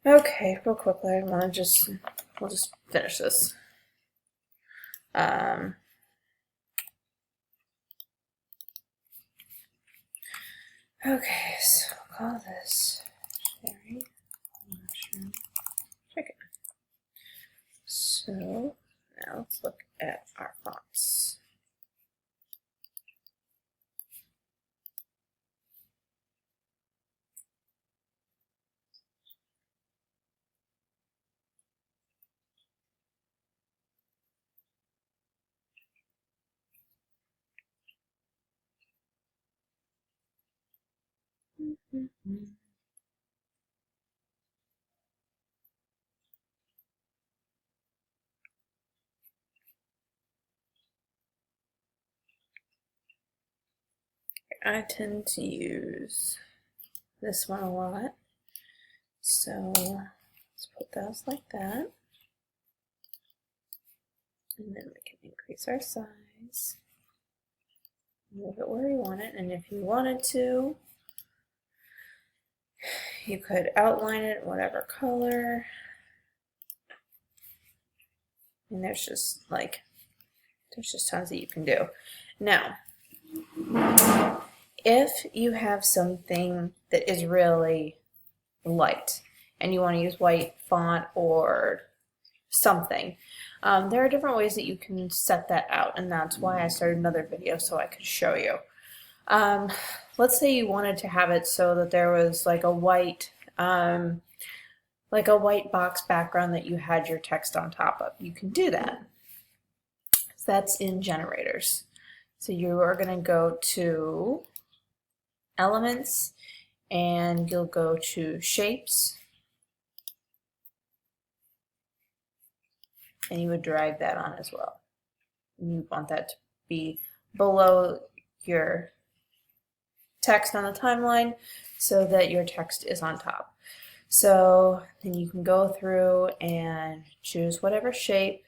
Okay, real quickly, we'll just finish this. Okay, so I'll call this Cherry Mushroom Chicken. So now let's look at our fonts. I tend to use this one a lot, so let's put those like that, and then we can increase our size, move it where we want it, and if you wanted to, you could outline it whatever color. And there's just tons that you can do. Now, if you have something that is really light and you want to use white font or something, there are different ways that you can set that out, and that's why I started another video so I could show you. Let's say you wanted to have it so that there was like a white box background that you had your text on top of. You can do that. So that's in generators. So you are going to go to Elements, and you'll go to Shapes, and you would drag that on as well. And you want that to be below your text on the timeline so that your text is on top. So then you can go through and choose whatever shape,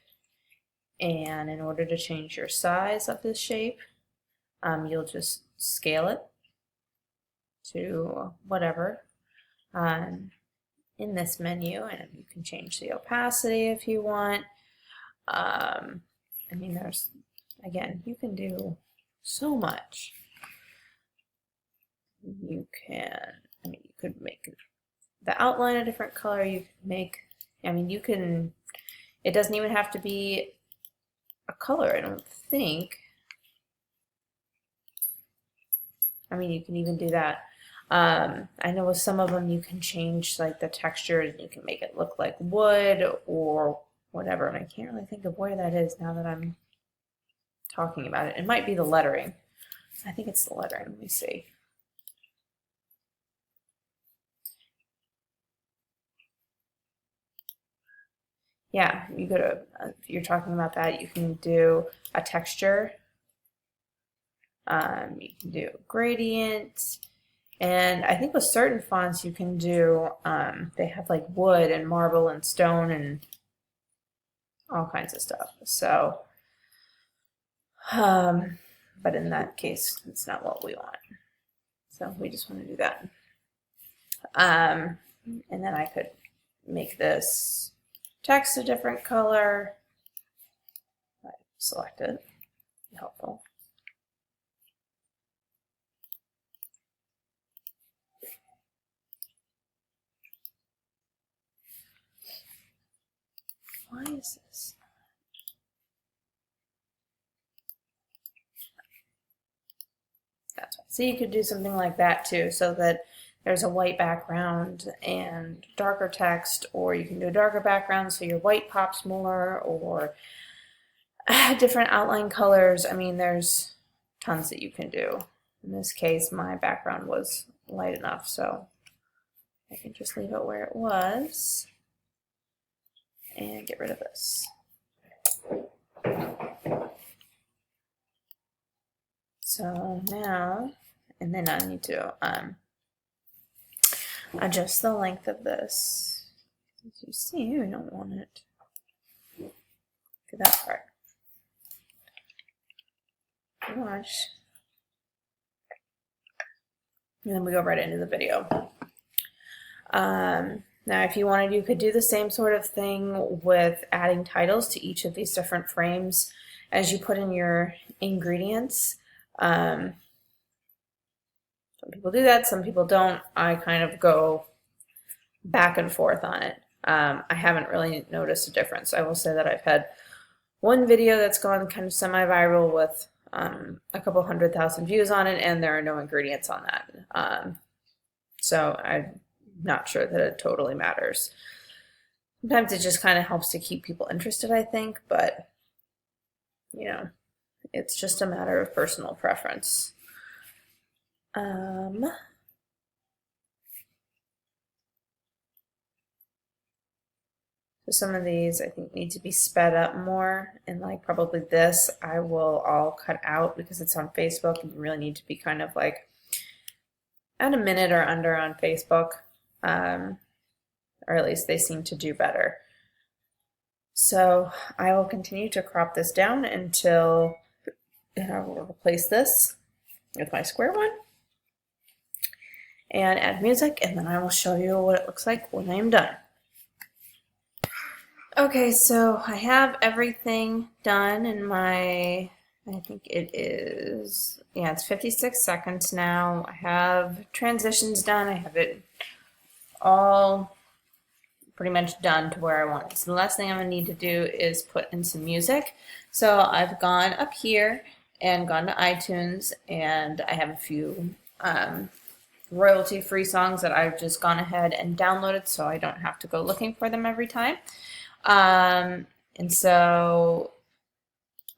and in order to change your size of this shape, you'll just scale it to whatever in this menu, and you can change the opacity if you want. I mean, there's, again, you can do so much. You can, I mean, you could make the outline a different color. You could make, I mean, you can, it doesn't even have to be a color, I don't think. I mean, you can even do that. I know with some of them you can change like the texture, and you can make it look like wood or whatever, and I can't really think of where that is now that I'm talking about it. It might be the lettering. I think it's the lettering. Let me see. Yeah, you go to, if you're talking about that, you can do a texture. You can do gradient. And I think with certain fonts you can do, they have like wood and marble and stone and all kinds of stuff. So, but in that case, it's not what we want. So we just want to do that. And then I could make this text a different color. I select it, helpful. Why is this? That's right. So you could do something like that too, so that there's a white background and darker text, or you can do a darker background so your white pops more, or different outline colors. I mean, there's tons that you can do. In this case, my background was light enough, so I can just leave it where it was and get rid of this. So now, and then I need to adjust the length of this. As you see, we don't want it to that part. Gosh. And then we go right into the video. Now, if you wanted, you could do the same sort of thing with adding titles to each of these different frames as you put in your ingredients. Some people do that, some people don't. I kind of go back and forth on it. I haven't really noticed a difference. I will say that I've had one video that's gone kind of semi-viral with a couple 100,000 views on it, and there are no ingredients on that. So I'm not sure that it totally matters. Sometimes it just kind of helps to keep people interested, I think, but you know, it's just a matter of personal preference. So some of these I think need to be sped up more, and like probably this I will all cut out because it's on Facebook and you really need to be kind of like at a minute or under on Facebook, or at least they seem to do better. So I will continue to crop this down until I will replace this with my square one and add music, and then I will show you what it looks like when I am done. Okay, so I have everything done in my, I think it is, yeah, it's 56 seconds now. I have transitions done. I have it all pretty much done to where I want it. So the last thing I'm going to need to do is put in some music. So I've gone up here and gone to iTunes, and I have a few royalty-free songs that I've just gone ahead and downloaded so I don't have to go looking for them every time. And so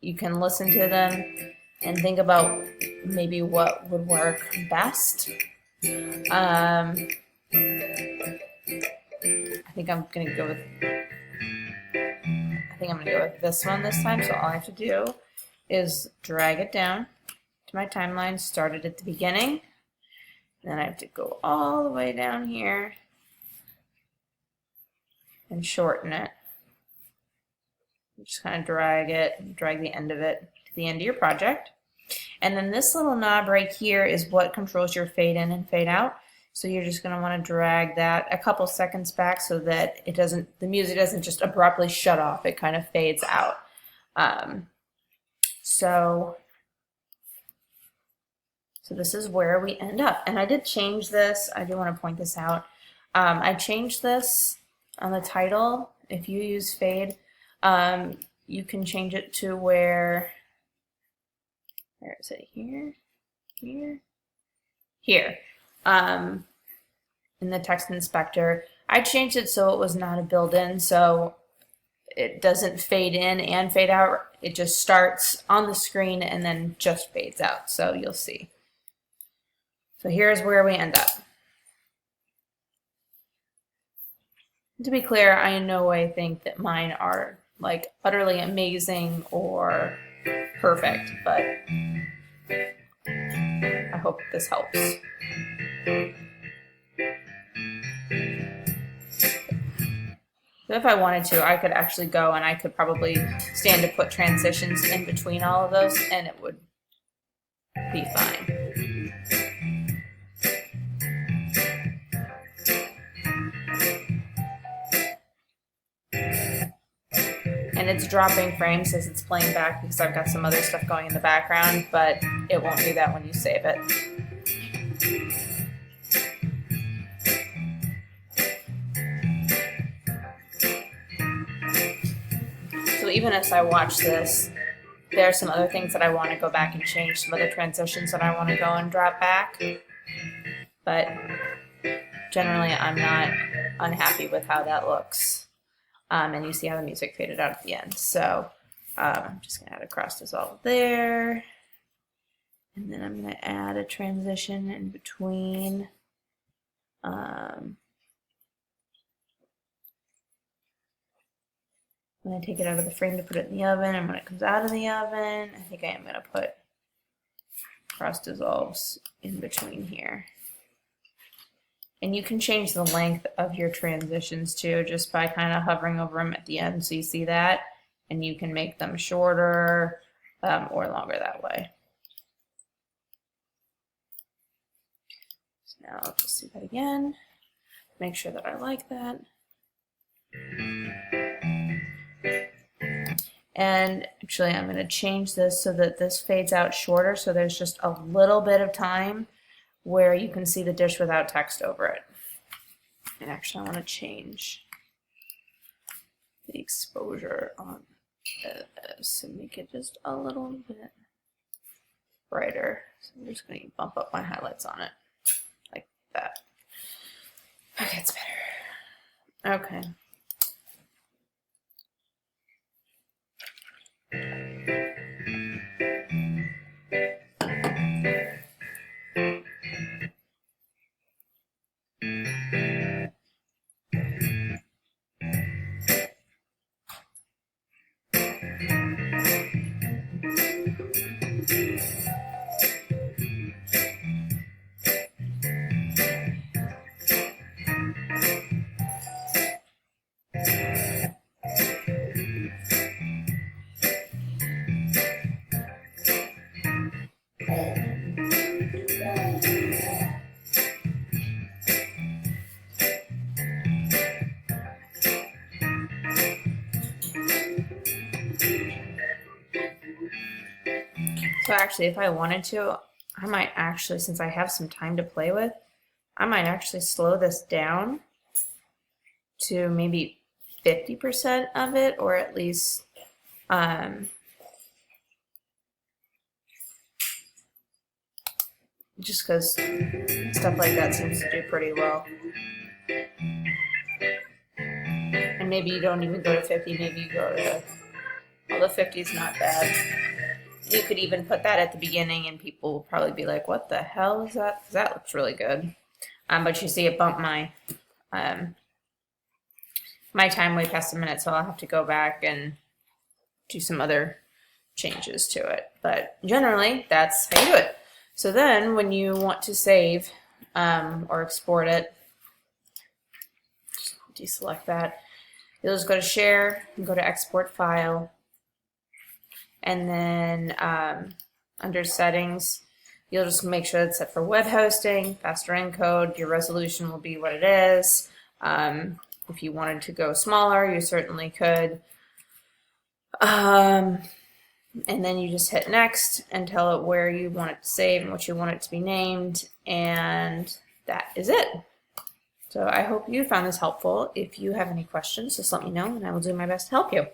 you can listen to them and think about maybe what would work best. I think I'm gonna go with this one this time. So all I have to do is drag it down to my timeline, start it at the beginning, then I have to go all the way down here and shorten it. Just kind of drag the end of it to the end of your project. And then this little knob right here is what controls your fade in and fade out. So you're just going to want to drag that a couple seconds back so that the music doesn't just abruptly shut off. It kind of fades out. So this is where we end up. And I did change this. I do want to point this out. I changed this on the title. If you use fade, you can change it to where is it? Here. In the text inspector. I changed it so it was not a built-in, so it doesn't fade in and fade out. It just starts on the screen and then just fades out, so you'll see. So here's where we end up. To be clear, I in no way think that mine are like utterly amazing or perfect, but I hope this helps. So if I wanted to, I could actually go and I could probably stand to put transitions in between all of those and it would be fine. And it's dropping frames as it's playing back because I've got some other stuff going in the background, but it won't do that when you save it. So even as I watch this, there are some other things that I want to go back and change, some other transitions that I want to go and drop back. But generally I'm not unhappy with how that looks. And you see how the music faded out at the end. So I'm just going to add a cross dissolve there. And then I'm going to add a transition in between. I'm going to take it out of the frame to put it in the oven. And when it comes out of the oven, I think I am going to put cross dissolves in between here. And you can change the length of your transitions too, just by kind of hovering over them at the end, so you see that, and you can make them shorter or longer that way. So now I'll just do that again. make sure that I like that. And actually I'm going to change this so that this fades out shorter, so there's just a little bit of time where you can see the dish without text over it. And actually I want to change the exposure on this and make it just a little bit brighter. So I'm just going to bump up my highlights on it like that. Okay, it's better. Okay. So actually, if I wanted to, I might actually, since I have some time to play with, I might actually slow this down to maybe 50% of it, or at least just because stuff like that seems to do pretty well. And maybe you don't even go to 50, maybe you go to, well, the 50 is not bad. You could even put that at the beginning and people will probably be like, what the hell is that? Because that looks really good. But you see it bumped my my time way past a minute, so I'll have to go back and do some other changes to it. But generally, that's how you do it. So then when you want to save or export it, just deselect that. You'll just go to Share and go to Export File. And then under Settings, you'll just make sure it's set for web hosting, faster encode. Your resolution will be what it is. If you wanted to go smaller, you certainly could. And then you just hit Next and tell it where you want it to save and what you want it to be named. And that is it. So I hope you found this helpful. If you have any questions, just let me know and I will do my best to help you.